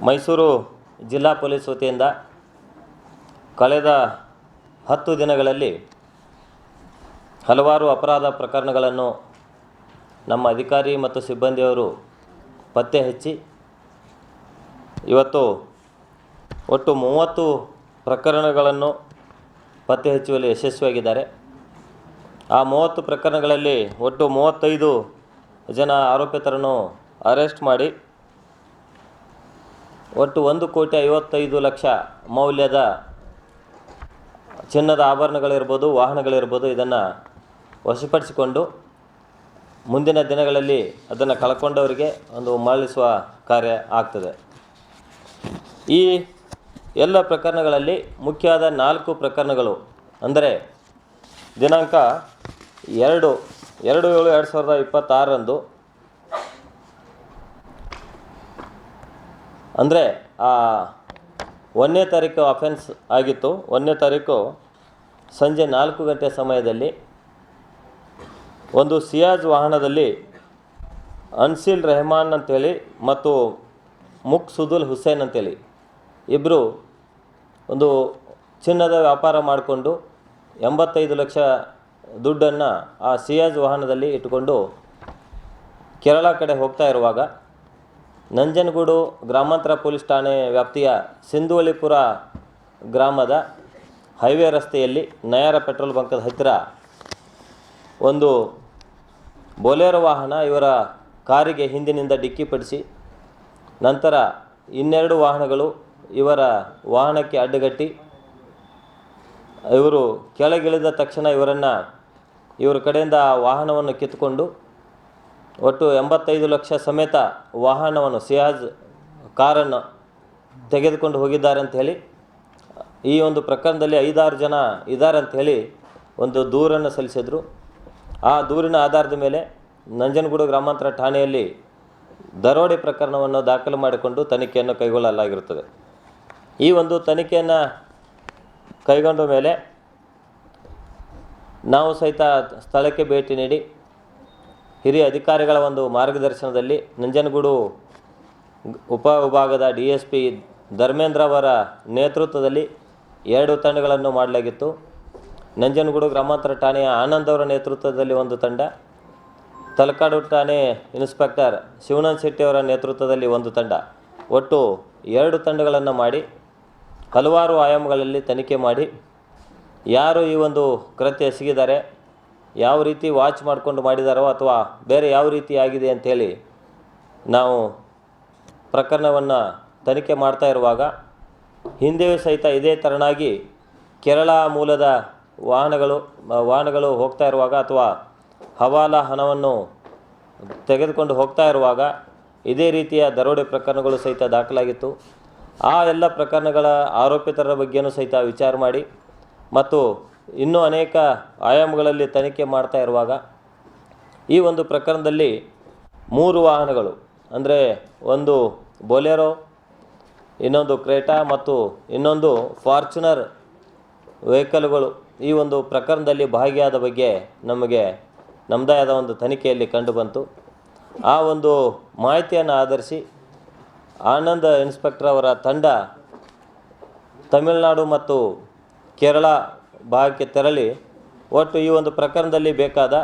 ಮೈಸೂರು ಜಿಲ್ಲಾ ಪೊಲೀಸ್ ವತಿಯಿಂದ ಕಳೆದ 10 ದಿನಗಳಲ್ಲಿ ಹಲವಾರು ಅಪರಾಧ ಪ್ರಕರಣಗಳನ್ನು ನಮ್ಮ ಅಧಿಕಾರಿ ಮತ್ತು ಸಿಬ್ಬಂದಿಯವರು ಪತ್ತೆ ಹಚ್ಚಿ ಇವತ್ತು ಒಟ್ಟು 30 ಪ್ರಕರಣಗಳನ್ನು ಪತ್ತೆ ಹಚ್ಚುವಲ್ಲಿ ಯಶಸ್ವಿಯಾಗಿದ್ದಾರೆ. ಆ 30 ಪ್ರಕರಣಗಳಲ್ಲಿ ಒಟ್ಟು 35 ಜನ ಆರೋಪಿತರನ್ನು ಅರೆಸ್ಟ್ ಮಾಡಿ ಒಟ್ಟು 1,55,00,000 ಮೌಲ್ಯದ ಚಿನ್ನದ ಆಭರಣಗಳಿರ್ಬೋದು, ವಾಹನಗಳಿರ್ಬೋದು, ಇದನ್ನು ವಶಪಡಿಸಿಕೊಂಡು ಮುಂದಿನ ದಿನಗಳಲ್ಲಿ ಅದನ್ನು ಕಳ್ಕೊಂಡವರಿಗೆ ಒಂದು ಮರಳಿಸುವ ಕಾರ್ಯ ಆಗ್ತದೆ. ಈ ಎಲ್ಲ ಪ್ರಕರಣಗಳಲ್ಲಿ ಮುಖ್ಯವಾದ 4 ಪ್ರಕರಣಗಳು ಅಂದರೆ ದಿನಾಂಕ 2/7/2026 ಅಂದರೆ 1ನೇ ತಾರೀಕು ಅಫೆನ್ಸ್ ಆಗಿತ್ತು. 1ನೇ ತಾರೀಕು ಸಂಜೆ 4 ಗಂಟೆ ಸಮಯದಲ್ಲಿ ಒಂದು ಸಿಯಾಜ್ ವಾಹನದಲ್ಲಿ ಅನ್ಸಿಲ್ ರೆಹಮಾನ್ ಅಂತೇಳಿ ಮತ್ತು ಮುಕ್ಸುದುಲ್ ಹುಸೇನ್ ಅಂತೇಳಿ ಇಬ್ಬರು ಒಂದು ಚಿನ್ನದ ವ್ಯಾಪಾರ ಮಾಡಿಕೊಂಡು 85 ಲಕ್ಷ ದುಡ್ಡನ್ನು ಆ ಸಿಯಾಜ್ ವಾಹನದಲ್ಲಿ ಇಟ್ಟುಕೊಂಡು ಕೇರಳ ಕಡೆ ಹೋಗ್ತಾ ಇರುವಾಗ ನಂಜನಗೂಡು ಗ್ರಾಮಾಂತರ ಪೊಲೀಸ್ ಠಾಣೆ ವ್ಯಾಪ್ತಿಯ ಸಿಂಧುವಳ್ಳಿಪುರ ಗ್ರಾಮದ ಹೈವೇ ರಸ್ತೆಯಲ್ಲಿ ನಯಾರ ಪೆಟ್ರೋಲ್ ಬಂಕದ ಹತ್ತಿರ ಒಂದು ಬೊಲೆರೋ ವಾಹನ ಇವರ ಕಾರಿಗೆ ಹಿಂದಿನಿಂದ ಡಿಕ್ಕಿಪಡಿಸಿ ನಂತರ 12 ವಾಹನಗಳು ಇವರ ವಾಹನಕ್ಕೆ ಅಡ್ಡಗಟ್ಟಿ ಇವರು ಕೆಳಗಿಳಿದ ತಕ್ಷಣ ಇವರ ಕಡೆಯಿಂದ ವಾಹನವನ್ನು ಕಿತ್ತುಕೊಂಡು ಒಟ್ಟು 85 ಲಕ್ಷ ಸಮೇತ ವಾಹನವನ್ನು ಸಿಯಾಜ್ ಕಾರನ್ನು ತೆಗೆದುಕೊಂಡು ಹೋಗಿದ್ದಾರೆ ಅಂತ ಹೇಳಿ ಈ ಒಂದು ಪ್ರಕರಣದಲ್ಲಿ 5-6 ಜನ ಇದ್ದಾರೆ ಅಂತ ಹೇಳಿ ಒಂದು ದೂರನ್ನು ಸಲ್ಲಿಸಿದರು. ಆ ದೂರಿನ ಆಧಾರದ ಮೇಲೆ ನಂಜನಗೂಡು ಗ್ರಾಮಾಂತರ ಠಾಣೆಯಲ್ಲಿ ದರೋಡೆ ಪ್ರಕರಣವನ್ನು ದಾಖಲು ಮಾಡಿಕೊಂಡು ತನಿಖೆಯನ್ನು ಕೈಗೊಳ್ಳಲಾಗಿರುತ್ತದೆ. ಈ ಒಂದು ತನಿಖೆಯನ್ನು ಕೈಗೊಂಡ ಮೇಲೆ ನಾವು ಸಹಿತ ಸ್ಥಳಕ್ಕೆ ಭೇಟಿ ನೀಡಿ ಹಿರಿಯ ಅಧಿಕಾರಿಗಳ ಒಂದು ಮಾರ್ಗದರ್ಶನದಲ್ಲಿ ನಂಜನಗೂಡು ಉಪವಿಭಾಗದ DSP ಧರ್ಮೇಂದ್ರ ಅವರ ನೇತೃತ್ವದಲ್ಲಿ 2 ತಂಡಗಳನ್ನು ಮಾಡಲಾಗಿತ್ತು. ನಂಜನಗೂಡು ಗ್ರಾಮಾಂತರ ಠಾಣೆಯ ಆನಂದ್ ಅವರ ನೇತೃತ್ವದಲ್ಲಿ ಒಂದು ತಂಡ, ತಲಕಾಡು ಠಾಣೆ ಇನ್ಸ್ಪೆಕ್ಟರ್ ಶಿವನಂದ್ ಶೆಟ್ಟಿ ಅವರ ನೇತೃತ್ವದಲ್ಲಿ ಒಂದು ತಂಡ, ಒಟ್ಟು 2 ತಂಡಗಳನ್ನು ಮಾಡಿ ಹಲವಾರು ಆಯಾಮಗಳಲ್ಲಿ ತನಿಖೆ ಮಾಡಿ ಯಾರು ಈ ಒಂದು ಕೃತ್ಯ ಎಸಗಿದ್ದಾರೆ, ಯಾವ ರೀತಿ ವಾಚ್ ಮಾಡಿಕೊಂಡು ಮಾಡಿದಾರೋ ಅಥವಾ ಬೇರೆ ಯಾವ ರೀತಿ ಆಗಿದೆ ಅಂಥೇಳಿ ನಾವು ಪ್ರಕರಣವನ್ನು ತನಿಖೆ ಮಾಡ್ತಾ ಇರುವಾಗ ಹಿಂದೆಯೂ ಸಹಿತ ಇದೇ ತೆರನಾಗಿ ಕೇರಳ ಮೂಲದ ವಾಹನಗಳು ಹೋಗ್ತಾ ಇರುವಾಗ ಅಥವಾ ಹವಾಲಾ ಹಣವನ್ನು ತೆಗೆದುಕೊಂಡು ಹೋಗ್ತಾ ಇರುವಾಗ ಇದೇ ರೀತಿಯ ದರೋಡೆ ಪ್ರಕರಣಗಳು ಸಹಿತ ದಾಖಲಾಗಿತ್ತು. ಆ ಎಲ್ಲ ಪ್ರಕರಣಗಳ ಆರೋಪಿತರ ಬಗ್ಗೆಯೂ ಸಹಿತ ವಿಚಾರ ಮಾಡಿ ಮತ್ತು ಇನ್ನೂ ಅನೇಕ ಆಯಾಮಗಳಲ್ಲಿ ತನಿಖೆ ಮಾಡ್ತಾ ಇರುವಾಗ ಈ ಒಂದು ಪ್ರಕರಣದಲ್ಲಿ 3 ವಾಹನಗಳು ಅಂದರೆ ಒಂದು ಬೊಲೆರೋ, ಇನ್ನೊಂದು ಕ್ರೇಟಾ ಮತ್ತು ಇನ್ನೊಂದು ಫಾರ್ಚುನರ್ ವೆಹಿಕಲ್ಗಳು ಈ ಒಂದು ಪ್ರಕರಣದಲ್ಲಿ ಭಾಗಿಯಾದ ಬಗ್ಗೆ ನಮ್ಮದೇ ಆದ ಒಂದು ತನಿಖೆಯಲ್ಲಿ ಕಂಡುಬಂತು. ಆ ಒಂದು ಮಾಹಿತಿಯನ್ನು ಆಧರಿಸಿ ಆನಂದ್ ಇನ್ಸ್ಪೆಕ್ಟರ್ ಅವರ ತಂಡ ತಮಿಳುನಾಡು ಮತ್ತು ಕೇರಳ ಭಾಗಕ್ಕೆ ತೆರಳಿ ಒಟ್ಟು ಈ ಒಂದು ಪ್ರಕರಣದಲ್ಲಿ ಬೇಕಾದ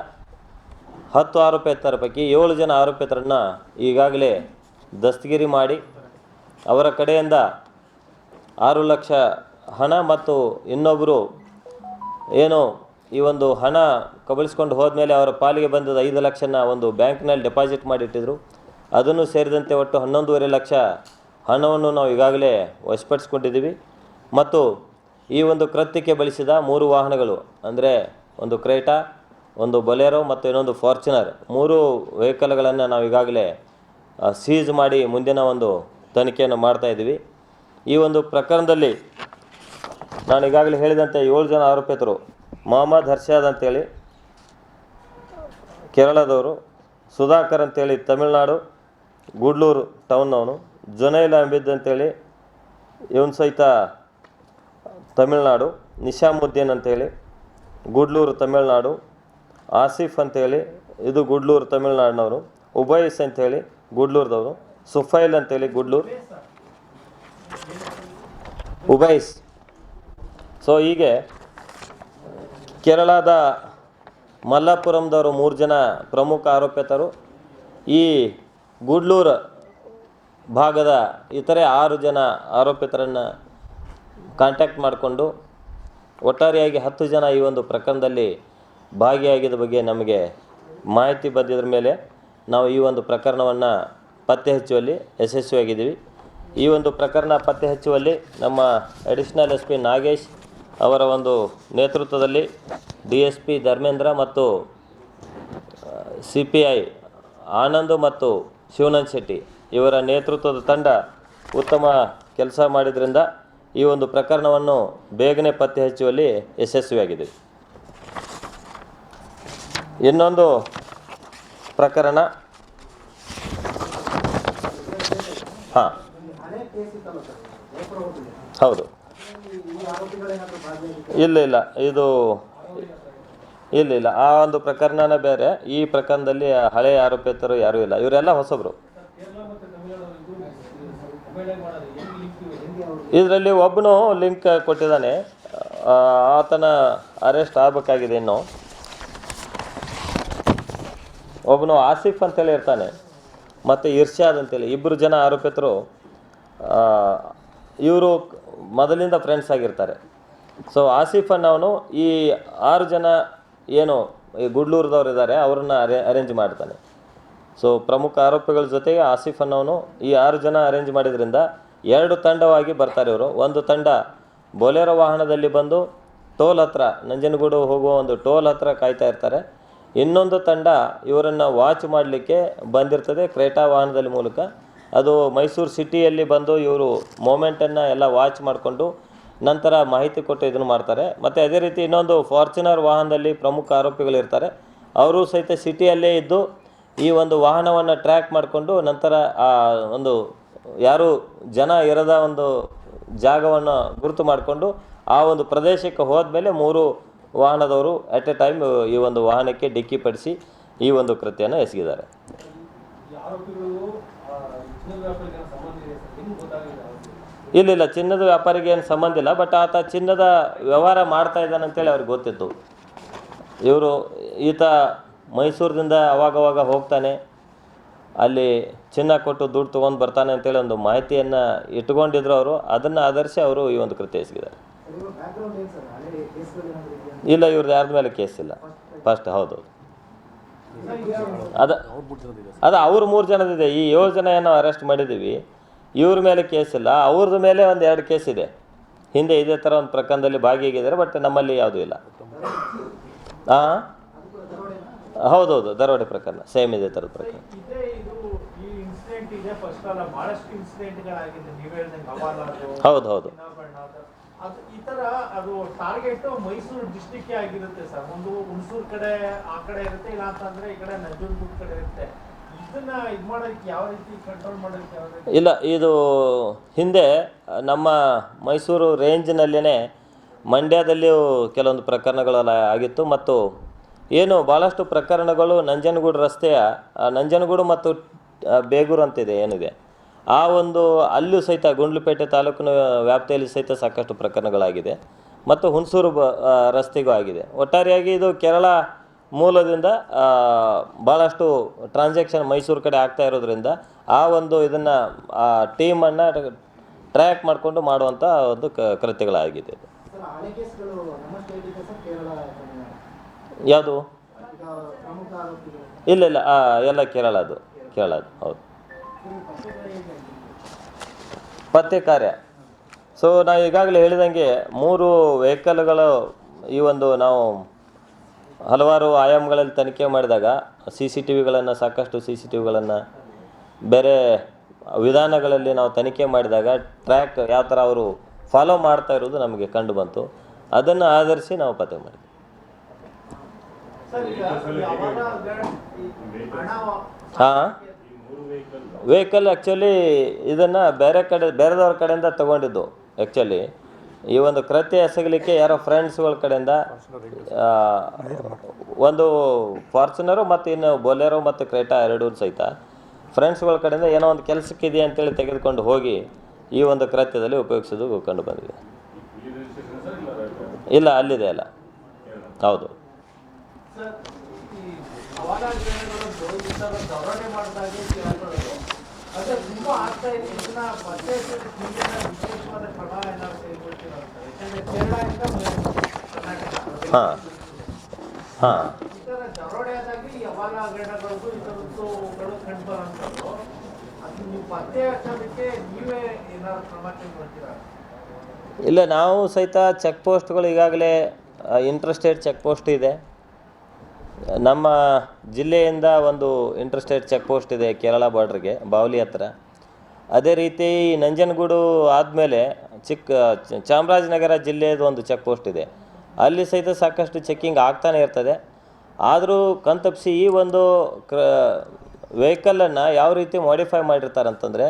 10 ಆರೋಪಿತರ ಪೈಕಿ 7 ಜನ ಆರೋಪಿತರನ್ನು ಈಗಾಗಲೇ ದಸ್ತಗಿರಿ ಮಾಡಿ ಅವರ ಕಡೆಯಿಂದ 6 ಲಕ್ಷ ಹಣ ಮತ್ತು ಇನ್ನೊಬ್ಬರು ಏನು ಈ ಒಂದು ಹಣ ಕಬಳಿಸ್ಕೊಂಡು ಹೋದ್ಮೇಲೆ ಅವರ ಪಾಲಿಗೆ ಬಂದದ 5 ಲಕ್ಷನ ಒಂದು ಬ್ಯಾಂಕ್ನಲ್ಲಿ ಡೆಪಾಸಿಟ್ ಮಾಡಿಟ್ಟಿದ್ರು. ಅದನ್ನು ಸೇರಿದಂತೆ ಒಟ್ಟು 11.5 ಲಕ್ಷ ಹಣವನ್ನು ನಾವು ಈಗಾಗಲೇ ವಶಪಡಿಸ್ಕೊಂಡಿದ್ದೀವಿ. ಮತ್ತು ಈ ಒಂದು ಕೃತ್ಯಕ್ಕೆ ಬಳಸಿದ 3 ವಾಹನಗಳು ಅಂದರೆ ಒಂದು ಕ್ರೇಟಾ, ಒಂದು ಬೊಲೆರೋ ಮತ್ತು ಇನ್ನೊಂದು ಫಾರ್ಚುನರ್ 3 ವೆಹಿಕಲ್ಗಳನ್ನು ನಾವು ಈಗಾಗಲೇ ಸೀಜ್ ಮಾಡಿ ಮುಂದಿನ ಒಂದು ತನಿಖೆಯನ್ನು ಮಾಡ್ತಾಯಿದ್ದೀವಿ. ಈ ಒಂದು ಪ್ರಕರಣದಲ್ಲಿ ನಾನು ಈಗಾಗಲೇ ಹೇಳಿದಂತೆ 7 ಜನ ಆರೋಪಿತರು ಮೊಹಮ್ಮದ್ ಹರ್ಷಾದ್ ಅಂತೇಳಿ ಕೇರಳದವರು, ಸುಧಾಕರ್ ಅಂತೇಳಿ ತಮಿಳುನಾಡು ಗುಡ್ಲೂರು ಟೌನ್ನವನು, ಜುನೈಲ್ ಅಹಮದ್ ಅಂತೇಳಿ ಇವನು ಸಹಿತ ತಮಿಳುನಾಡು, ನಿಶಾಮುದ್ದೀನ್ ಅಂತೇಳಿ ಗುಡ್ಲೂರು ತಮಿಳುನಾಡು, ಆಸಿಫ್ ಅಂತೇಳಿ ಇದು ಗುಡ್ಲೂರು ತಮಿಳುನಾಡಿನವರು, ಉಬೈಸ್ ಅಂತೇಳಿ ಗುಡ್ಲೂರದವರು, ಸುಫೈಲ್ ಅಂತೇಳಿ ಗುಡ್ಲೂರು, ಉಬೈಸ್. ಸೊ ಹೀಗೆ ಕೇರಳದ ಮಲ್ಲಾಪುರಂದವರು 3 ಜನ ಪ್ರಮುಖ ಆರೋಪಿತರು. ಈ ಗೂಡ್ಲೂರು ಭಾಗದ ಇತರೆ 6 ಜನ ಆರೋಪಿತರನ್ನು ಕಾಂಟ್ಯಾಕ್ಟ್ ಮಾಡಿಕೊಂಡು ಒಟ್ಟಾರೆಯಾಗಿ 10 ಜನ ಈ ಒಂದು ಪ್ರಕರಣದಲ್ಲಿ ಭಾಗಿಯಾಗಿದ್ದ ಬಗ್ಗೆ ನಮಗೆ ಮಾಹಿತಿ ಬಂದಿದ್ರ ಮೇಲೆ ನಾವು ಈ ಒಂದು ಪ್ರಕರಣವನ್ನು ಪತ್ತೆ ಹಚ್ಚುವಲ್ಲಿ ಯಶಸ್ವಿಯಾಗಿದ್ದೀವಿ. ಈ ಒಂದು ಪ್ರಕರಣ ಪತ್ತೆ ಹಚ್ಚುವಲ್ಲಿ ನಮ್ಮ ಅಡಿಷನಲ್ SP ನಾಗೇಶ್ ಅವರ ಒಂದು ನೇತೃತ್ವದಲ್ಲಿ DSP ಧರ್ಮೇಂದ್ರ ಮತ್ತು CPI ಆನಂದ್ ಮತ್ತು ಶಿವನಂದ್ ಶೆಟ್ಟಿ ಇವರ ನೇತೃತ್ವದ ತಂಡ ಉತ್ತಮ ಕೆಲಸ ಮಾಡಿದ್ರಿಂದ ಈ ಒಂದು ಪ್ರಕರಣವನ್ನು ಬೇಗನೆ ಪತ್ತೆ ಹಚ್ಚುವಲ್ಲಿ ಯಶಸ್ವಿಯಾಗಿದೆ. ಇನ್ನೊಂದು ಪ್ರಕರಣ ಹಾಂ ಹೌದು, ಇಲ್ಲ ಇದು ಇಲ್ಲ ಆ ಒಂದು ಪ್ರಕರಣನೇ ಬೇರೆ. ಈ ಪ್ರಕರಣದಲ್ಲಿ ಹಳೆಯ ಆರೋಪಿತರು ಯಾರೂ ಇಲ್ಲ, ಇವರೆಲ್ಲ ಹೊಸಬ್ರು. ಇದರಲ್ಲಿ ಒಬ್ಬನು ಲಿಂಕ್ ಕೊಟ್ಟಿದ್ದಾನೆ, ಆತನ ಅರೆಸ್ಟ್ ಆಗಬೇಕಾಗಿದೆ. ಇನ್ನು ಒಬ್ಬನು ಆಸಿಫ್ ಅಂತೇಳಿ ಇರ್ತಾನೆ ಮತ್ತು ಇರ್ಷಾದ್ ಅಂತೇಳಿ 2 ಜನ ಆರೋಪಿತರು. ಇವರು ಮೊದಲಿಂದ ಫ್ರೆಂಡ್ಸ್ ಆಗಿರ್ತಾರೆ. ಸೊ ಆಸಿಫ್ ಅನ್ನೋನು ಈ 6 ಜನ ಏನು ಈ ಗುಡ್ಲೂರದವ್ರು ಇದ್ದಾರೆ ಅವ್ರನ್ನ ಅರೇಂಜ್ ಮಾಡ್ತಾನೆ. ಸೊ ಪ್ರಮುಖ ಆರೋಪಿಗಳ ಜೊತೆಗೆ ಆಸಿಫ್ ಅನ್ನೋನು ಈ 6 ಜನ ಅರೇಂಜ್ ಮಾಡಿದ್ರಿಂದ 2 ತಂಡವಾಗಿ ಬರ್ತಾರೆ ಇವರು. ಒಂದು ತಂಡ ಬೊಲೆರೋ ವಾಹನದಲ್ಲಿ ಬಂದು ಟೋಲ್ ಹತ್ರ, ನಂಜನಗೂಡು ಹೋಗುವ ಒಂದು ಟೋಲ್ ಹತ್ರ ಕಾಯ್ತಾ ಇರ್ತಾರೆ. ಇನ್ನೊಂದು ತಂಡ ಇವರನ್ನು ವಾಚ್ ಮಾಡಲಿಕ್ಕೆ ಬಂದಿರ್ತದೆ ಕ್ರೇಟಾ ವಾಹನದಲ್ಲಿ ಮೂಲಕ. ಅದು ಮೈಸೂರು ಸಿಟಿಯಲ್ಲಿ ಬಂದು ಇವರು ಮೂಮೆಂಟನ್ನು ಎಲ್ಲ ವಾಚ್ ಮಾಡಿಕೊಂಡು ನಂತರ ಮಾಹಿತಿ ಕೊಟ್ಟು ಇದನ್ನು ಮಾಡ್ತಾರೆ. ಮತ್ತು ಅದೇ ರೀತಿ ಇನ್ನೊಂದು ಫಾರ್ಚುನರ್ ವಾಹನದಲ್ಲಿ ಪ್ರಮುಖ ಆರೋಪಿಗಳಿರ್ತಾರೆ. ಅವರು ಸಹಿತ ಸಿಟಿಯಲ್ಲೇ ಇದ್ದು ಈ ಒಂದು ವಾಹನವನ್ನು ಟ್ರ್ಯಾಕ್ ಮಾಡಿಕೊಂಡು ನಂತರ ಆ ಒಂದು ಯಾರು ಜನ ಇರದ ಒಂದು ಜಾಗವನ್ನು ಗುರುತು ಮಾಡಿಕೊಂಡು ಆ ಒಂದು ಪ್ರದೇಶಕ್ಕೆ ಹೋದ್ಮೇಲೆ 3 ವಾಹನದವರು ಅಟ್ ಎ ಟೈಮ್ ಈ ಒಂದು ವಾಹನಕ್ಕೆ ಡಿಕ್ಕಿ ಪಡಿಸಿ ಈ ಒಂದು ಕೃತ್ಯನ ಎಸಗಿದ್ದಾರೆ. ಇಲ್ಲ ಚಿನ್ನದ ವ್ಯಾಪಾರಿಗೆ ಏನು ಸಂಬಂಧ ಇಲ್ಲ, ಬಟ್ ಆತ ಚಿನ್ನದ ವ್ಯವಹಾರ ಮಾಡ್ತಾ ಇದ್ದಾನೆ ಅಂತೇಳಿ ಅವ್ರಿಗೆ ಗೊತ್ತಿತ್ತು. ಈತ ಮೈಸೂರಿನಿಂದ ಅವಾಗವಾಗ ಹೋಗ್ತಾನೆ, ಅಲ್ಲಿ ಚಿನ್ನ ಕೊಟ್ಟು ದುಡ್ಡು ತೊಗೊಂಡು ಬರ್ತಾನೆ ಅಂತೇಳಿ ಒಂದು ಮಾಹಿತಿಯನ್ನು ಇಟ್ಕೊಂಡಿದ್ರು ಅವರು. ಅದನ್ನು ಆಧರಿಸಿ ಅವರು ಈ ಒಂದು ಕೃತ್ಯ ಎಸಗಿದ್ದಾರೆ. ಇಲ್ಲ, ಇವ್ರದ್ದು ಯಾರ್ದ ಮೇಲೆ ಕೇಸ್ ಇಲ್ಲ. ಫಸ್ಟ್ ಹೌದು ಅದು ಅವ್ರು 3 ಜನದಿದೆ. ಈ 7 ಜನ ಏನೋ ಅರೆಸ್ಟ್ ಮಾಡಿದ್ದೀವಿ, ಇವ್ರ ಮೇಲೆ ಕೇಸ್ ಇಲ್ಲ. ಅವ್ರದ್ದು ಮೇಲೆ ಒಂದು 2 ಕೇಸ್ ಇದೆ. ಹಿಂದೆ ಇದೇ ಥರ ಒಂದು ಪ್ರಕರಣದಲ್ಲಿ ಭಾಗಿಯಾಗಿದ್ದಾರೆ, ಬಟ್ ನಮ್ಮಲ್ಲಿ ಯಾವುದೂ ಇಲ್ಲ. ಹಾಂ ಹೌದೌದು, ದರೋಡೆ ಪ್ರಕರಣ ಸೇಮ್ ಇದೇ ಥರದ ಪ್ರಕರಣ. ಹೌದು ಈ ತರ ಅದು ಟಾರ್ಗೆಟ್ ಮೈಸೂರು ಡಿಸ್ಟ್ರಿಕ್ಟ್ ಆಗಿರುತ್ತೆ ಸರ್. ಒಂದು ಹುಣಸೂರು ಕಡೆ ಆ ಕಡೆ ಇರುತ್ತೆ, ಇಲ್ಲ ಅಂತಂದ್ರೆ ಈ ಕಡೆ ನಂಜನಗೂಡು ಕಡೆ ಇರುತ್ತೆ. ಇದನ್ನ ಇದು ಮಾಡೋದಕ್ಕೆ ಯಾವ ರೀತಿ ಕಂಟ್ರೋಲ್ ಮಾಡೋದಕ್ಕೆ ಯಾವ ರೀತಿ? ಇಲ್ಲ, ಇದು ಹಿಂದೆ ನಮ್ಮ ಮೈಸೂರು ರೇಂಜ್ನಲ್ಲೇ ಮಂಡ್ಯದಲ್ಲಿಯೂ ಕೆಲವೊಂದು ಪ್ರಕರಣಗಳೆಲ್ಲ ಆಗಿತ್ತು. ಮತ್ತು ಏನು ಭಾಳಷ್ಟು ಪ್ರಕರಣಗಳು ನಂಜನಗೂಡು ರಸ್ತೆಯ ನಂಜನಗೂಡು ಮತ್ತು ಬೇಗೂರು ಅಂತಿದೆ ಏನಿದೆ, ಆ ಒಂದು ಅಲ್ಲೂ ಸಹಿತ ಗುಂಡ್ಲುಪೇಟೆ ತಾಲೂಕಿನ ವ್ಯಾಪ್ತಿಯಲ್ಲಿ ಸಹಿತ ಸಾಕಷ್ಟು ಪ್ರಕರಣಗಳಾಗಿದೆ. ಮತ್ತು ಹುಣಸೂರು ರಸ್ತೆಗೂ ಆಗಿದೆ. ಒಟ್ಟಾರೆಯಾಗಿ ಇದು ಕೇರಳ ಮೂಲದಿಂದ ಭಾಳಷ್ಟು ಟ್ರಾನ್ಸಾಕ್ಷನ್ ಮೈಸೂರು ಕಡೆ ಆಗ್ತಾ ಇರೋದ್ರಿಂದ ಆ ಒಂದು ಇದನ್ನು ಟೀಮನ್ನು ಟ್ರ್ಯಾಕ್ ಮಾಡಿಕೊಂಡು ಮಾಡುವಂಥ ಒಂದು ಕೃತ್ಯಗಳಾಗಿದೆ. ಯಾವುದು? ಇಲ್ಲ ಎಲ್ಲ ಕೇರಳದು ಹೌದು. ಪತ್ತೆ ಕಾರ್ಯ. ಸೊ ನಾವು ಈಗಾಗಲೇ ಹೇಳಿದಂಗೆ 3 ವೆಹಿಕಲ್ಗಳು ಈ ಒಂದು ನಾವು ಹಲವಾರು ಆಯಾಮಗಳಲ್ಲಿ ತನಿಖೆ ಮಾಡಿದಾಗ ಸಾಕಷ್ಟು CCTVಗಳನ್ನು ಬೇರೆ ವಿಧಾನಗಳಲ್ಲಿ ನಾವು ತನಿಖೆ ಮಾಡಿದಾಗ ಟ್ರ್ಯಾಕ್ ಯಾವ ಥರ ಅವರು ಫಾಲೋ ಮಾಡ್ತಾ ಇರೋದು ನಮಗೆ ಕಂಡು ಬಂತು. ಅದನ್ನು ಆಧರಿಸಿ ನಾವು ಪತ್ತೆ ಮಾಡಿದ್ವಿ. ಹಾಂ, ವೆಹಿಕಲ್ ಆ್ಯಕ್ಚುಲಿ ಇದನ್ನು ಬೇರೆದವ್ರ ಕಡೆಯಿಂದ ತೊಗೊಂಡಿದ್ದು. ಆ್ಯಕ್ಚುಲಿ ಈ ಒಂದು ಕೃತ್ಯ ಎಸಗಲಿಕ್ಕೆ ಯಾರೋ ಫ್ರೆಂಡ್ಸ್ಗಳ ಕಡೆಯಿಂದ ಒಂದು ಫಾರ್ಚುನರು ಮತ್ತು ಇನ್ನು ಬೊಲೆರೋ ಮತ್ತು ಕ್ರೇಟಾ 2 ಸಹಿತ ಫ್ರೆಂಡ್ಸ್ಗಳ ಕಡೆಯಿಂದ ಏನೋ ಒಂದು ಕೆಲಸಕ್ಕಿದೆ ಅಂತೇಳಿ ತೆಗೆದುಕೊಂಡು ಹೋಗಿ ಈ ಒಂದು ಕೃತ್ಯದಲ್ಲಿ ಉಪಯೋಗಿಸೋದು ಕಂಡು ಬಂದಿದೆ. ಇಲ್ಲ, ಅಲ್ಲಿದೆ ಅಲ್ಲ. ಹೌದು. ಸರ್, ಈ ಹವಾಲಾಗಿಗಳು ಈ ಥರ ದರೋಡೆ ಮಾಡಿದಾಗೆ ಕೇಳ್ಕೊಳ್ಳೋದು ಅದೇ ತುಂಬಾ ಆಗ್ತಾ ಇದೆ. ಇದನ್ನ ಪತ್ತೆ ವಿಶೇಷವಾದ ಕ್ರಮ ಏನಾದ್ರು ತೆಗೆದುಕೊಳ್ತೀರಾ ಅಂತ? ಯಾಕಂದ್ರೆ ಕೇರಳದಿಂದ ಕರ್ನಾಟಕ ಹಾಂ ಹಾಂ ಈ ಥರ ದರೋಡೆ ಆದಾಗ ಈ ಹವಾಲ ಹಗರಣಗಳಿಗೂ ಈ ಥರದ್ದು ಕಂಡು ಬರೋಂಥದ್ದು, ಅದು ನೀವು ಪತ್ತೆ ಹಚ್ಚೋದಕ್ಕೆ ನೀವೇ ಏನಾದ್ರು ಕ್ರಮ ತೆಗೆದುಕೊಳ್ತೀರಾ? ಇಲ್ಲ, ನಾವು ಸಹಿತ ಚೆಕ್ ಪೋಸ್ಟ್ಗಳು ಈಗಾಗಲೇ ಇಂಟರ್ಸ್ಟೇಟ್ ಚೆಕ್ ಪೋಸ್ಟ್ ಇದೆ. ನಮ್ಮ ಜಿಲ್ಲೆಯಿಂದ ಒಂದು ಇಂಟರ್ಸ್ಟೇಟ್ ಚೆಕ್ ಪೋಸ್ಟ್ ಇದೆ ಕೇರಳ ಬಾರ್ಡ್ರಿಗೆ, ಬಾವಲಿ ಹತ್ರ. ಅದೇ ರೀತಿ ನಂಜನಗೂಡು ಆದಮೇಲೆ ಚಾಮರಾಜನಗರ ಜಿಲ್ಲೆಯದು ಒಂದು ಚೆಕ್ ಪೋಸ್ಟ್ ಇದೆ. ಅಲ್ಲಿ ಸಹಿತ ಸಾಕಷ್ಟು ಚೆಕ್ಕಿಂಗ್ ಆಗ್ತಾನೆ ಇರ್ತದೆ. ಆದರೂ ಕಣ್ತಪ್ಪಿಸಿ ಈ ಒಂದು ವೆಹಿಕಲನ್ನು ಯಾವ ರೀತಿ ಮಾಡಿಫೈ ಮಾಡಿರ್ತಾರೆ ಅಂತಂದರೆ,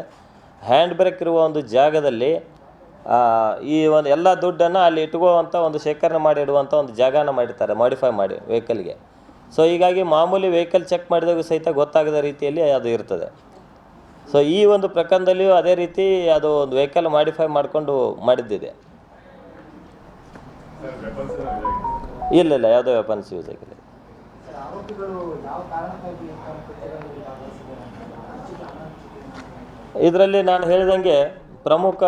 ಹ್ಯಾಂಡ್ ಬ್ರೇಕ್ ಇರುವ ಒಂದು ಜಾಗದಲ್ಲಿ ಈ ಒಂದು ಎಲ್ಲ ದುಡ್ಡನ್ನು ಅಲ್ಲಿ ಇಟ್ಕೊಳ್ಳುವಂಥ ಒಂದು ಶೇಖರಣೆ ಮಾಡಿ ಇಡುವಂಥ ಒಂದು ಜಾಗನ ಮಾಡಿರ್ತಾರೆ ಮಾಡಿಫೈ ಮಾಡಿ ವೆಹಿಕಲ್ಗೆ. ಸೊ ಹೀಗಾಗಿ ಮಾಮೂಲಿ ವೆಹಿಕಲ್ ಚೆಕ್ ಮಾಡಿದಾಗ ಸಹಿತ ಗೊತ್ತಾಗದ ರೀತಿಯಲ್ಲಿ ಅದು ಇರ್ತದೆ. ಸೊ ಈ ಒಂದು ಪ್ರಕರಣದಲ್ಲಿಯೂ ಅದೇ ರೀತಿ ಅದು ಒಂದು ವೆಹಿಕಲ್ ಮಾಡಿಫೈ ಮಾಡಿಕೊಂಡು ಮಾಡಿದ್ದಿದೆ. ಇಲ್ಲ, ಯಾವುದೇ ವೆಪನ್ಸ್ ಯೂಸ್ ಆಗಿಲ್ಲ. ಇದರಲ್ಲಿ ನಾನು ಹೇಳಿದಂಗೆ ಪ್ರಮುಖ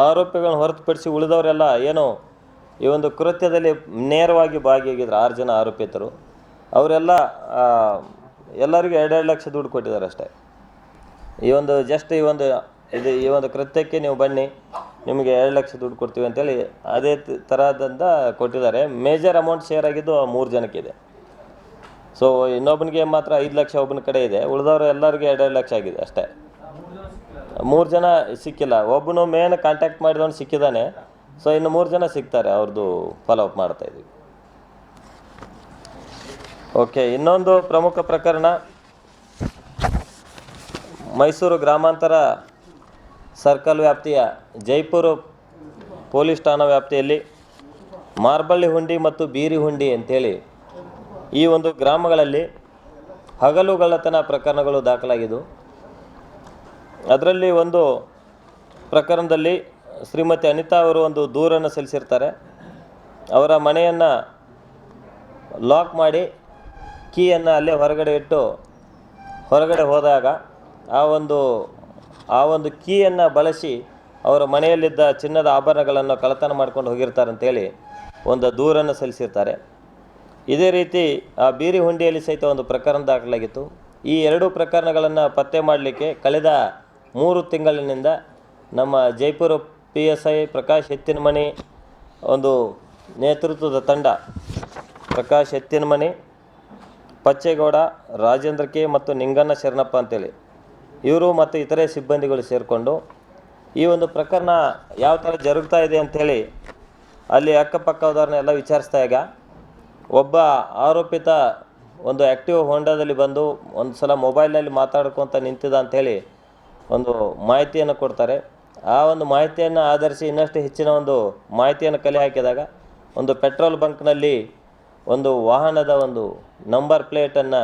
ಆರೋಪಿಗಳನ್ನು ಹೊರತುಪಡಿಸಿ ಉಳಿದವರೆಲ್ಲ ಏನು ಈ ಒಂದು ಕೃತ್ಯದಲ್ಲಿ ನೇರವಾಗಿ ಭಾಗಿಯಾಗಿದ್ರು 6 ಜನ ಆರೋಪಿತರು. ಅವರೆಲ್ಲ ಎಲ್ಲರಿಗೂ 2 ಲಕ್ಷ ದುಡ್ಡು ಕೊಟ್ಟಿದ್ದಾರೆ ಅಷ್ಟೇ. ಈ ಒಂದು ಕೃತ್ಯಕ್ಕೆ ನೀವು ಬನ್ನಿ, ನಿಮಗೆ 2 ಲಕ್ಷ ದುಡ್ಡು ಕೊಡ್ತೀವಿ ಅಂತೇಳಿ ಅದೇ ಥರದಿಂದ ಕೊಟ್ಟಿದ್ದಾರೆ. ಮೇಜರ್ ಅಮೌಂಟ್ ಶೇರ್ ಆಗಿದ್ದು 3 ಜನಕ್ಕಿದೆ. ಸೊ ಇನ್ನೊಬ್ಬನಿಗೆ ಮಾತ್ರ 5 ಲಕ್ಷ ಒಬ್ಬನ ಕಡೆ ಇದೆ. ಉಳಿದವರು ಎಲ್ಲರಿಗೂ 2 ಲಕ್ಷ ಆಗಿದೆ ಅಷ್ಟೇ. 3 ಜನ ಸಿಕ್ಕಿಲ್ಲ. ಒಬ್ಬನು ಮೇನ್ ಕಾಂಟ್ಯಾಕ್ಟ್ ಮಾಡಿದವನು ಸಿಕ್ಕಿದ್ದಾನೆ. ಸೊ ಇನ್ನು 3 ಜನ ಸಿಗ್ತಾರೆ, ಅವ್ರದ್ದು ಫಾಲೋಅಪ್ ಮಾಡ್ತಾಯಿದ್ದೀವಿ. ಓಕೆ, ಇನ್ನೊಂದು ಪ್ರಮುಖ ಪ್ರಕರಣ ಮೈಸೂರು ಗ್ರಾಮಾಂತರ ಸರ್ಕಲ್ ವ್ಯಾಪ್ತಿಯ ಜೈಪುರ ಪೊಲೀಸ್ ಠಾಣಾ ವ್ಯಾಪ್ತಿಯಲ್ಲಿ ಮಾರ್ಬಳ್ಳಿ ಹುಂಡಿ ಮತ್ತು ಬೀರಿ ಹುಂಡಿ ಅಂಥೇಳಿ ಈ ಒಂದು ಗ್ರಾಮಗಳಲ್ಲಿ ಹಗಲುಗಳ್ಳತನ ಪ್ರಕರಣಗಳು ದಾಖಲಾಗಿದ್ದು, ಅದರಲ್ಲಿ ಒಂದು ಪ್ರಕರಣದಲ್ಲಿ ಶ್ರೀಮತಿ ಅನಿತಾ ಅವರು ಒಂದು ದೂರನ್ನು ಸಲ್ಲಿಸಿರ್ತಾರೆ. ಅವರ ಮನೆಯನ್ನು ಲಾಕ್ ಮಾಡಿ ಕೀಯನ್ನು ಅಲ್ಲೇ ಹೊರಗಡೆ ಇಟ್ಟು ಹೊರಗಡೆ ಹೋದಾಗ ಆ ಒಂದು ಕೀಯನ್ನು ಬಳಸಿ ಅವರ ಮನೆಯಲ್ಲಿದ್ದ ಚಿನ್ನದ ಆಭರಣಗಳನ್ನು ಕಳ್ಳತನ ಮಾಡ್ಕೊಂಡು ಹೋಗಿರ್ತಾರೆ ಅಂತೇಳಿ ಒಂದು ದೂರನ್ನು ಸಲ್ಲಿಸಿರ್ತಾರೆ. ಇದೇ ರೀತಿ ಆ ಬೀರಿ ಹುಂಡಿಯಲ್ಲಿ ಸಹಿತ ಒಂದು ಪ್ರಕರಣ ದಾಖಲಾಗಿತ್ತು. ಈ 2 ಪ್ರಕರಣಗಳನ್ನು ಪತ್ತೆ ಮಾಡಲಿಕ್ಕೆ ಕಳೆದ 3 ತಿಂಗಳಿನಿಂದ ನಮ್ಮ ಜೈಪುರ PSI ಪ್ರಕಾಶ್ ಎತ್ತಿನಮನಿ ಒಂದು ನೇತೃತ್ವದ ತಂಡ, ಪ್ರಕಾಶ್ ಎತ್ತಿನಮನಿ, ಪಚ್ಚೇಗೌಡ, ರಾಜೇಂದ್ರ ಕೆ ಮತ್ತು ನಿಂಗಣ್ಣ ಶರಣಪ್ಪ ಅಂತೇಳಿ ಇವರು ಮತ್ತು ಇತರೆ ಸಿಬ್ಬಂದಿಗಳು ಸೇರಿಕೊಂಡು ಈ ಒಂದು ಪ್ರಕರಣ ಯಾವ ಥರ ಜರುಗ್ತಾ ಇದೆ ಅಂಥೇಳಿ ಅಲ್ಲಿ ಅಕ್ಕಪಕ್ಕದವ್ರನ್ನೆಲ್ಲ ವಿಚಾರಿಸಿದಾಗ ಒಬ್ಬ ಆರೋಪಿತ ಒಂದು ಆ್ಯಕ್ಟಿವ್ ಹೋಂಡಾದಲ್ಲಿ ಬಂದು ಒಂದು ಸಲ ಮೊಬೈಲ್ನಲ್ಲಿ ಮಾತಾಡ್ಕೊತ ನಿಂತಿದ್ದ ಅಂಥೇಳಿ ಒಂದು ಮಾಹಿತಿಯನ್ನು ಕೊಡ್ತಾರೆ. ಆ ಒಂದು ಮಾಹಿತಿಯನ್ನು ಆಧರಿಸಿ ಇನ್ನಷ್ಟು ಹೆಚ್ಚಿನ ಒಂದು ಮಾಹಿತಿಯನ್ನು ಕಲೆ ಹಾಕಿದಾಗ ಒಂದು ಪೆಟ್ರೋಲ್ ಬಂಕ್ನಲ್ಲಿ ಒಂದು ವಾಹನದ ಒಂದು ನಂಬರ್ ಪ್ಲೇಟನ್ನು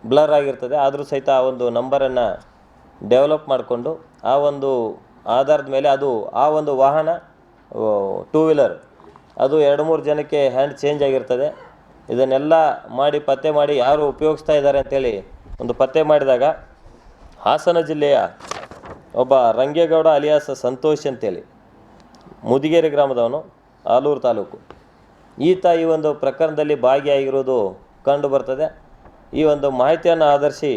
ಬ್ಲರ್ ಆಗಿರ್ತದೆ. ಆದರೂ ಸಹಿತ ಆ ಒಂದು ನಂಬರನ್ನು ಡೆವಲಪ್ ಮಾಡಿಕೊಂಡು ಆ ಒಂದು ಆಧಾರದ ಮೇಲೆ ಆ ಒಂದು ವಾಹನ 2 ವೀಲರ್ ಅದು 2-3 ಜನಕ್ಕೆ ಹ್ಯಾಂಡ್ ಚೇಂಜ್ ಆಗಿರ್ತದೆ. ಇದನ್ನೆಲ್ಲ ಮಾಡಿ ಪತ್ತೆ ಮಾಡಿ ಯಾರು ಉಪಯೋಗಿಸ್ತಾ ಇದ್ದಾರೆ ಅಂಥೇಳಿ ಒಂದು ಪತ್ತೆ ಮಾಡಿದಾಗ ಹಾಸನ ಜಿಲ್ಲೆಯ ಒಬ್ಬ ರಂಗೇಗೌಡ ಅಲಿಯಾಸ್ ಸಂತೋಷ್ ಅಂತೇಳಿ ಮುದಿಗೇರಿ ಗ್ರಾಮದವನು, ಆಲೂರು ತಾಲೂಕು, ಈತ ಈ ಒಂದು ಪ್ರಕರಣದಲ್ಲಿ ಭಾಗಿಯಾಗಿರುವುದು ಕಂಡು ಬರ್ತದೆ. ಈ ಒಂದು ಮಾಹಿತಿಯನ್ನು ಆಧರಿಸಿ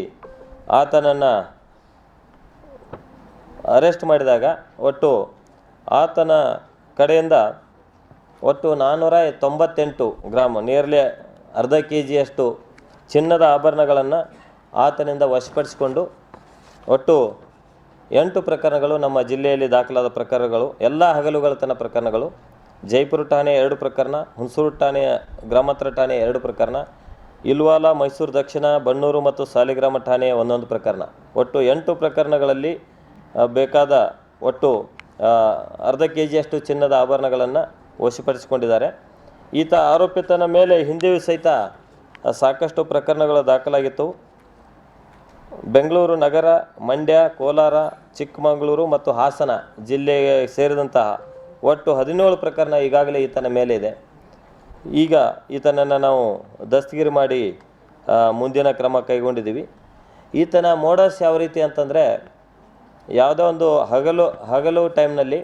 ಆತನನ್ನು ಅರೆಸ್ಟ್ ಮಾಡಿದಾಗ ಆತನ ಕಡೆಯಿಂದ 498 ಗ್ರಾಮ್, ನಿಯರ್ಲಿ ಅರ್ಧ kg ಚಿನ್ನದ ಆಭರಣಗಳನ್ನು ಆತನಿಂದ ವಶಪಡಿಸಿಕೊಂಡು 8 ಪ್ರಕರಣಗಳು ನಮ್ಮ ಜಿಲ್ಲೆಯಲ್ಲಿ ದಾಖಲಾದ ಪ್ರಕರಣಗಳು, ಎಲ್ಲ ಹಗಲುಗಳ್ಳತನ ಪ್ರಕರಣಗಳು. ಜೈಪುರ ಠಾಣೆ 2 ಪ್ರಕರಣ, ಹುಣಸೂರು ಠಾಣೆಯ ಗ್ರಾಮಾಂತರ ಠಾಣೆ 2 ಪ್ರಕರಣ, ಇಲ್ವಾಲ, ಮೈಸೂರು ದಕ್ಷಿಣ, ಬನ್ನೂರು ಮತ್ತು ಸಾಲಿಗ್ರಾಮ ಠಾಣೆಯ 1 ಪ್ರಕರಣ. 8 ಪ್ರಕರಣಗಳಲ್ಲಿ ಬೇಕಾದ ಅರ್ಧ kg ಚಿನ್ನದ ಆಭರಣಗಳನ್ನು ವಶಪಡಿಸಿಕೊಂಡಿದ್ದಾರೆ. ಈತ ಆರೋಪಿತನ ಮೇಲೆ ಹಿಂದೆಯೂ ಸಹಿತ ಸಾಕಷ್ಟು ಪ್ರಕರಣಗಳು ದಾಖಲಾಗಿತ್ತು. ಬೆಂಗಳೂರು ನಗರ, ಮಂಡ್ಯ, ಕೋಲಾರ, ಚಿಕ್ಕಮಗಳೂರು ಮತ್ತು ಹಾಸನ ಜಿಲ್ಲೆಗೆ ಸೇರಿದಂತಹ ಒಟ್ಟು 17 ಪ್ರಕರಣ ಈಗಾಗಲೇ ಈತನ ಮೇಲೆ ಇದೆ. ಈಗ ಈತನನ್ನು ನಾವು ದಸ್ತಗಿರಿ ಮಾಡಿ ಮುಂದಿನ ಕ್ರಮ ಕೈಗೊಂಡಿದ್ದೀವಿ. ಈತನ ಮೋಡಸ್ ಯಾವ ರೀತಿ ಅಂತಂದರೆ, ಯಾವುದೋ ಒಂದು ಹಗಲು ಟೈಮ್ನಲ್ಲಿ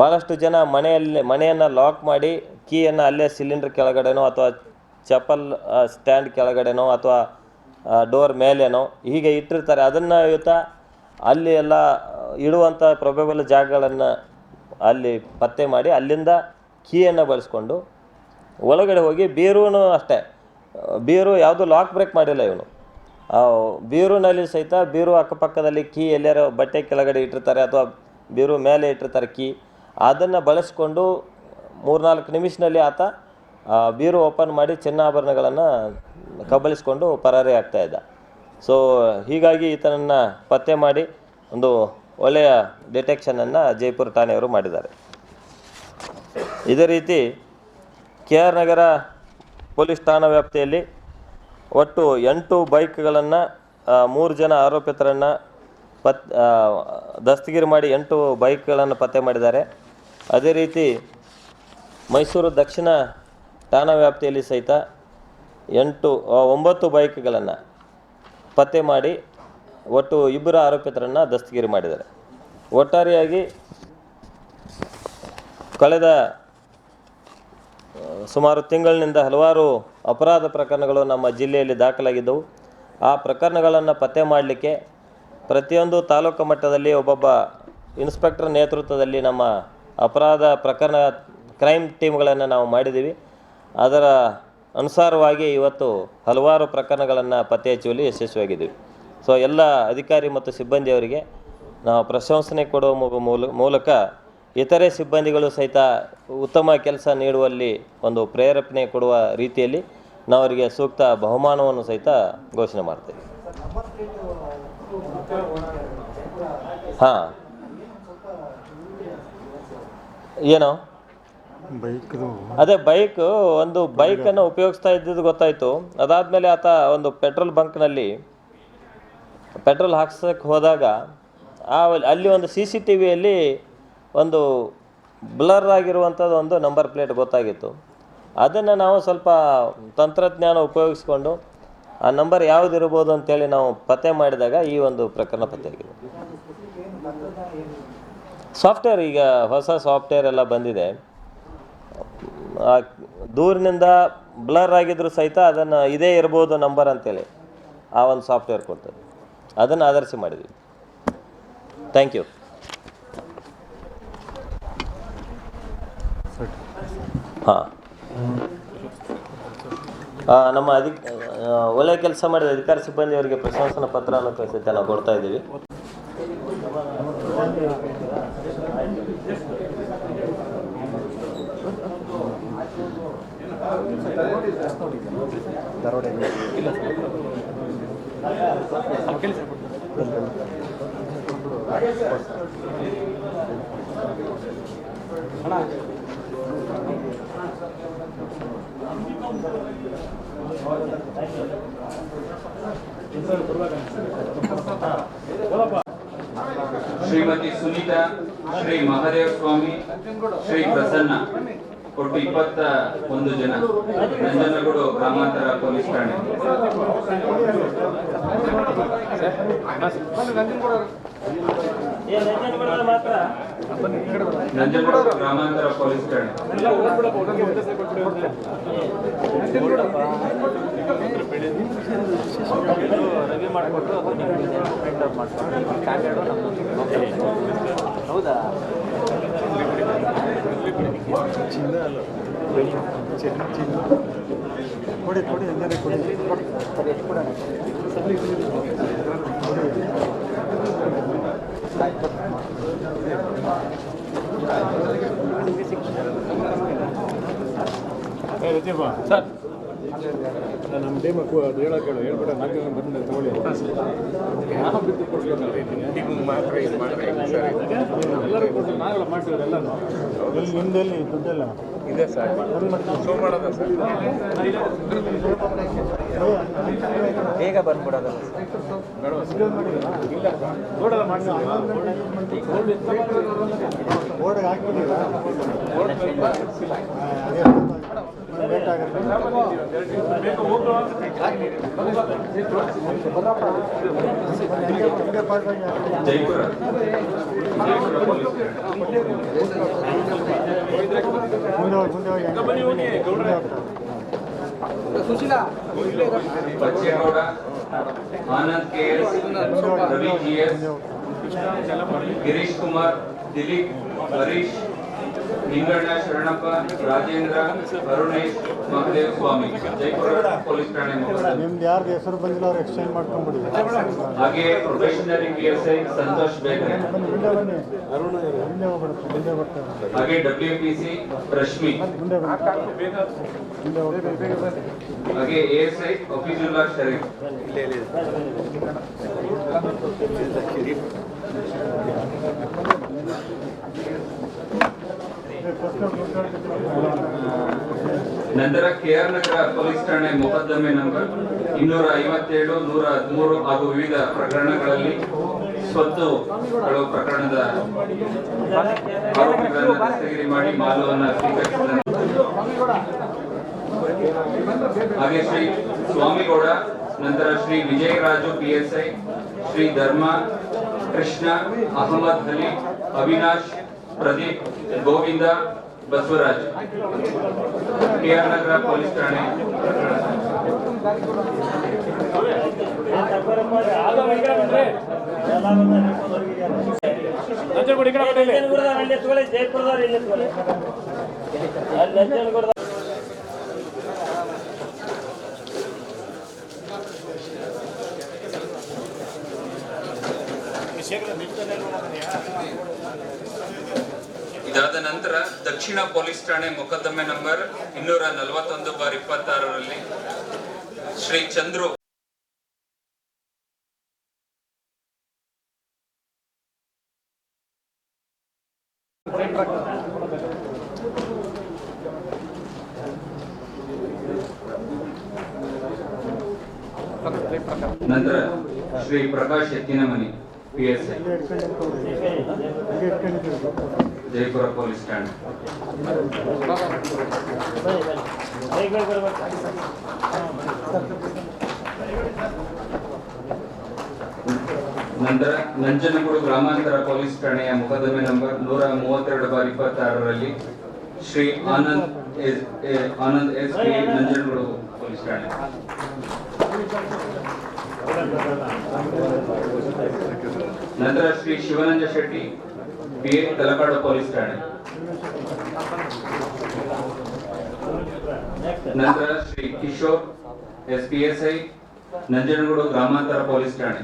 ಭಾಳಷ್ಟು ಜನ ಮನೆಯನ್ನು ಲಾಕ್ ಮಾಡಿ ಕೀಯನ್ನು ಅಲ್ಲೇ ಸಿಲಿಂಡರ್ ಕೆಳಗಡೆನೋ ಅಥವಾ ಚಪ್ಪಲ್ ಸ್ಟ್ಯಾಂಡ್ ಕೆಳಗಡೆನೋ ಅಥವಾ ಡೋರ್ ಮೇಲೇನೋ ಹೀಗೆ ಇಟ್ಟಿರ್ತಾರೆ. ಅದನ್ನು ಇವತ್ತ ಅಲ್ಲಿ ಎಲ್ಲ ಇಡುವಂಥ ಪ್ರೊಬೆಬಲ್ ಜಾಗಗಳನ್ನು ಅಲ್ಲಿ ಪತ್ತೆ ಮಾಡಿ ಅಲ್ಲಿಂದ ಕೀಯನ್ನು ಬಳಸ್ಕೊಂಡು ಒಳಗಡೆ ಹೋಗಿ ಬೀರೂನು ಅಷ್ಟೇ, ಬೀರು ಯಾವುದು ಲಾಕ್ ಬ್ರೇಕ್ ಮಾಡಿಲ್ಲ ಇವನು. ಬೀರುನಲ್ಲಿ ಸಹಿತ ಬೀರು ಅಕ್ಕಪಕ್ಕದಲ್ಲಿ ಕೀ ಎಲ್ಲಾರು ಬಟ್ಟೆ ಕೆಳಗಡೆ ಇಟ್ಟಿರ್ತಾರೆ ಅಥವಾ ಬೀರು ಮೇಲೆ ಇಟ್ಟಿರ್ತಾರೆ ಕೀ, ಅದನ್ನು ಬಳಸ್ಕೊಂಡು 3-4 ನಿಮಿಷದಲ್ಲಿ ಆತ ಬೀರು ಓಪನ್ ಮಾಡಿ ಚಿನ್ನಾಭರಣಗಳನ್ನು ಕಬಳಿಸ್ಕೊಂಡು ಪರಾರಿ ಆಗ್ತಾಯಿದ್ದ. ಸೊ ಹೀಗಾಗಿ ಈತನನ್ನು ಪತ್ತೆ ಮಾಡಿ ಒಂದು ಒಳ್ಳೆಯ ಡಿಟೆಕ್ಷನನ್ನು ಜೈಪುರ ಠಾಣೆಯವರು ಮಾಡಿದ್ದಾರೆ. ಇದೇ ರೀತಿ KR ನಗರ ಪೊಲೀಸ್ ಠಾಣಾ ವ್ಯಾಪ್ತಿಯಲ್ಲಿ ಒಟ್ಟು 8 ಬೈಕ್ಗಳನ್ನು 3 ಜನ ಆರೋಪಿತರನ್ನು ದಸ್ತಗಿರಿ ಮಾಡಿ 8 ಬೈಕ್ಗಳನ್ನು ಪತ್ತೆ ಮಾಡಿದ್ದಾರೆ. ಅದೇ ರೀತಿ ಮೈಸೂರು ದಕ್ಷಿಣ ಠಾಣಾ ವ್ಯಾಪ್ತಿಯಲ್ಲಿ ಸಹಿತ 9 ಬೈಕ್ಗಳನ್ನು ಪತ್ತೆ ಮಾಡಿ ಒಟ್ಟು 2 ಆರೋಪಿತರನ್ನು ದಸ್ತಗಿರಿ ಮಾಡಿದ್ದಾರೆ. ಒಟ್ಟಾರೆಯಾಗಿ ಕಳೆದ ಸುಮಾರು ತಿಂಗಳಿನಿಂದ ಹಲವಾರು ಅಪರಾಧ ಪ್ರಕರಣಗಳು ನಮ್ಮ ಜಿಲ್ಲೆಯಲ್ಲಿ ದಾಖಲಾಗಿದ್ದವು. ಆ ಪ್ರಕರಣಗಳನ್ನು ಪತ್ತೆ ಮಾಡಲಿಕ್ಕೆ ಪ್ರತಿಯೊಂದು ತಾಲೂಕು ಮಟ್ಟದಲ್ಲಿ ಒಬ್ಬೊಬ್ಬ ಇನ್ಸ್ಪೆಕ್ಟರ್ ನೇತೃತ್ವದಲ್ಲಿ ನಮ್ಮ ಅಪರಾಧ ಪ್ರಕರಣ ಕ್ರೈಮ್ ಟೀಮ್ಗಳನ್ನು ನಾವು ಮಾಡಿದ್ದೀವಿ. ಅದರ ಅನುಸಾರವಾಗಿ ಇವತ್ತು ಹಲವಾರು ಪ್ರಕರಣಗಳನ್ನು ಪತ್ತೆ ಹಚ್ಚುವಲ್ಲಿ ಯಶಸ್ವಿಯಾಗಿದ್ದೀವಿ. ಸೊ ಎಲ್ಲ ಅಧಿಕಾರಿ ಮತ್ತು ಸಿಬ್ಬಂದಿಯವರಿಗೆ ನಾವು ಪ್ರಶಂಸನೆ ಕೊಡುವ ಮೂಲಕ ಇತರೆ ಸಿಬ್ಬಂದಿಗಳು ಸಹಿತ ಉತ್ತಮ ಕೆಲಸ ನೀಡುವಲ್ಲಿ ಒಂದು ಪ್ರೇರೇಪಣೆ ಕೊಡುವ ರೀತಿಯಲ್ಲಿ ನಾವು ಅವರಿಗೆ ಸೂಕ್ತ ಬಹುಮಾನವನ್ನು ಸಹಿತ ಘೋಷಣೆ ಮಾಡ್ತೇವೆ. ಹಾಂ, ಏನೋ ಅದೇ ಒಂದು ಬೈಕನ್ನು ಉಪಯೋಗಿಸ್ತಾ ಇದ್ದಿದ್ದು ಗೊತ್ತಾಯಿತು. ಅದಾದಮೇಲೆ ಆತ ಒಂದು ಪೆಟ್ರೋಲ್ ಬಂಕ್ನಲ್ಲಿ ಪೆಟ್ರೋಲ್ ಹಾಕ್ಸೋಕ್ಕೆ ಹೋದಾಗ ಅಲ್ಲಿ ಒಂದು CCTVಯಲ್ಲಿ ಒಂದು ಬ್ಲರ್ ಆಗಿರುವಂಥದ್ದು ಒಂದು ನಂಬರ್ ಪ್ಲೇಟ್ ಗೊತ್ತಾಗಿತ್ತು. ಅದನ್ನು ನಾವು ಸ್ವಲ್ಪ ತಂತ್ರಜ್ಞಾನ ಉಪಯೋಗಿಸ್ಕೊಂಡು ಆ ನಂಬರ್ ಯಾವುದಿರ್ಬೋದು ಅಂತೇಳಿ ನಾವು ಪತ್ತೆ ಮಾಡಿದಾಗ ಈ ಒಂದು ಪ್ರಕರಣ ಪತ್ತೆಯಾಗಿದೆ. ಸಾಫ್ಟ್ವೇರ್, ಈಗ ಹೊಸ ಸಾಫ್ಟ್ವೇರ್ ಎಲ್ಲ ಬಂದಿದೆ. ದೂರಿನಿಂದ ಬ್ಲರ್ ಆಗಿದ್ರು ಸಹಿತ ಅದನ್ನು ಇದೇ ಇರ್ಬೋದು ನಂಬರ್ ಅಂತೇಳಿ ಆ ಒಂದು ಸಾಫ್ಟ್ವೇರ್ ಕೊಡ್ತದೆ. ಅದನ್ನು ಆಧರಿಸಿ ಮಾಡಿದ್ವಿ. Thank you. ಹಾಂ, ನಮ್ಮ ಒಳ್ಳೆಯ ಕೆಲಸ ಮಾಡಿದ ಅಧಿಕಾರಿ ಸಿಬ್ಬಂದಿಯವರಿಗೆ ಪ್ರಶಂಸನಾ ಪತ್ರವನ್ನು ಸಹಿತ ನಾವು ಕೊಡ್ತಾ ಇದ್ದೀವಿ. ಶ್ರೀಮತಿ ಸುನೀತಾ, ಶ್ರೀ ಮಹಾದೇವ ಸ್ವಾಮಿ, ಶ್ರೀ ಪ್ರಸನ್ನ, ಒಟ್ಟು 21 ಜನ, ನಂಜನಗೂಡು ಗ್ರಾಮಾಂತರ ಪೊಲೀಸ್ ಠಾಣೆ. ನಂಜನಗೂಡು ಗ್ರಾಮಾಂತರ ಪೊಲೀಸ್ ಠಾಣೆ. ರವಿ ಮಾಡಿಕೊಟ್ಟು ಹೌದಾ? ಕೊಡಿ ಕೊಡಿ ಎಲ್ಲರೂ ಕೊಡಿ. ಎಷ್ಟು ಕೊಡೋಣ? ಸರ್ ನಮ್ಮ ಟೀಮ್ ಅದು ಹೇಳೋಕೆ ಹೇಳ್ಬಿಡ 4 ಜನ ಬಂದು ತಗೊಳ್ಳಿ ಯಾವ ಬಿದ್ದು ಕೊಡ್ಸ್ಬೇಕಲ್ಲ ನಿಮಗೆ ಮಾತ್ರ ಇದು ಮಾಡ್ರಿ ಸರ್ ಎಲ್ಲರೂ ಕೊಟ್ಟು ನಾವೆಲ್ಲ ಮಾಡ್ತೀವಿ ಎಲ್ಲನೂ ನಿಮ್ಮದಲ್ಲಿ ದುಡ್ಡೆಲ್ಲ ಇದೆ ಸರ್ ಶೋ ಮಾಡೋದ ಸರ್ ಬೇಗ ಬಂದ್ಬಿಡೋದಲ್ಲ ಇಲ್ಲ ರೋಡೆಲ್ಲ ಮಾಡ್ತೀವಿ ಬೋರ್ಡ್ಗೆ ಹಾಕ್ಬಿಟ್ಟಿಲ್ಲ ಲೇಟ್ ಆಗುತ್ತೆ ಜೈಪುರ ಬಚ್ಚೇಗೌಡ ಆನಂದ್ KS ರವಿ GS ಗಿರೀಶ್ ಕುಮಾರ್ ದಿಲೀಪ್ ಹರೀಶ್ ನಿಂಗಣ್ಣ ಶರಣಪ್ಪ ರಾಜೇಂದ್ರ ಅರುಣೇಶ್ ಮಹದೇವ್ ಸ್ವಾಮಿ ಜೈಪುರ ಪೊಲೀಸ್ ಠಾಣೆ ನಿಮ್ದು ಯಾರ್ದು ಹೆಸರು ಬಂದಿಲ್ಲ ಅವ್ರು ಎಕ್ಸ್ಚೇಂಜ್ ಮಾಡ್ಕೊಂಡ್ಬಿಡಿ ಹಾಗೆ ಪ್ರೊಬೇಷನರಿ PSI ಸಂತೋಷ್ ಬೇಗ್ರೆ ಬನ್ನಿ ಅರುಣ ಮುಂದೆ ಹೋಗ್ಬಿಡುತ್ತೆ ಮುಂದೆ ಬರ್ತಾರೆ ಹಾಗೆ WPC ರಶ್ಮಿ ಮುಂದೆ ಮುಂದೆ ಹೋಗ್ತಾರೆ ಹಾಗೆ ASI ಹಫೀಜುಲ್ಲಾ ಶರೀಫ್ ನಂತರ KR ನಗರ ಪೊಲೀಸ್ ಠಾಣೆ ಮೊಕದ್ದಮೆ ನಂಬರ್ 257, 113 ಹಾಗೂ ವಿವಿಧ ಪ್ರಕರಣಗಳಲ್ಲಿ ಸ್ವತ್ತುಗಳು ಪ್ರಕರಣದ ಆರೋಪಿಗಳನ್ನು ದಸ್ತಗಿರಿ ಮಾಡಿ ಮಾಲವನ್ನು ಸ್ವೀಕರಿಸಿದ ಹಾಗೆ ಶ್ರೀ ಸ್ವಾಮಿಗೌಡ, ನಂತರ ಶ್ರೀ ವಿಜಯರಾಜು PSI, ಶ್ರೀ ಧರ್ಮ ಕೃಷ್ಣ, ಅಹಮದ್ ಅಲಿ, ಅವಿನಾಶ್, ಪ್ರದೀಪ್, ಗೋವಿಂದ, ಬಸವರಾಜ್ KR ನಗರ ಪೊಲೀಸ್ ಠಾಣೆ ಇದಾದ ನಂತರ ದಕ್ಷಿಣ ಪೊಲೀಸ್ ಠಾಣೆ ಮೊಕದ್ದಮೆ ನಂಬರ್ 241/26ರಲ್ಲಿ ಶ್ರೀ ಚಂದ್ರು ನಂತರ ಶ್ರೀ ಪ್ರಕಾಶ್ ಎತ್ತಿನಮನಿ PSI ಜೈಪುರ ಪೊಲೀಸ್ ಠಾಣೆ ನಂತರ ನಂಜನಗೂಡು ಗ್ರಾಮಾಂತರ ಪೊಲೀಸ್ ಠಾಣೆಯ ಮೊಕದ್ದಮೆ ನಂಬರ್ 132/26ರಲ್ಲಿ ಶ್ರೀ ಆನಂದ್ SP ನಂಜನಗೂಡು ಪೊಲೀಸ್ ಠಾಣೆ ನಂತರ ಶ್ರೀ ಶಿವನಂಜ ಶೆಟ್ಟಿ PA ತಲಕಾಡು ಪೊಲೀಸ್ ಠಾಣೆ ನಂತರ ಶ್ರೀ ಕಿಶೋರ್ SPSI ನಂಜನಗೂಡು ಗ್ರಾಮಾಂತರ ಪೊಲೀಸ್ ಠಾಣೆ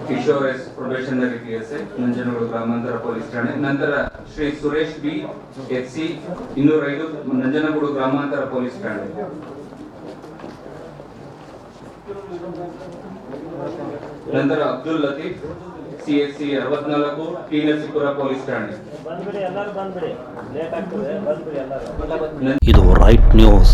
Kishore S probationary PSI Nanjangud ಗ್ರಾಮಾಂತರ ಪೊಲೀಸ್ ಠಾಣೆ ನಂತರ ಶ್ರೀ ಸುರೇಶ್ B FC 205 ನಂಜನಗೂಡು ಗ್ರಾಮಾಂತರ ಪೊಲೀಸ್ ಠಾಣೆ ನಂತರ Abdul Latif CSC 64 T Narasipura police ಠಾಣೆ ಬಂದ್ಬಿಡಿ ಎಲ್ಲರೂ ಬಂದ್ಬಿಡಿ ಲೇಟ್ ಆಗ್ತದೆ ಬಂದ್ಬಿಡಿ ಎಲ್ಲರೂ ಇದು ರೈಟ್ ನ್ಯೂಸ್.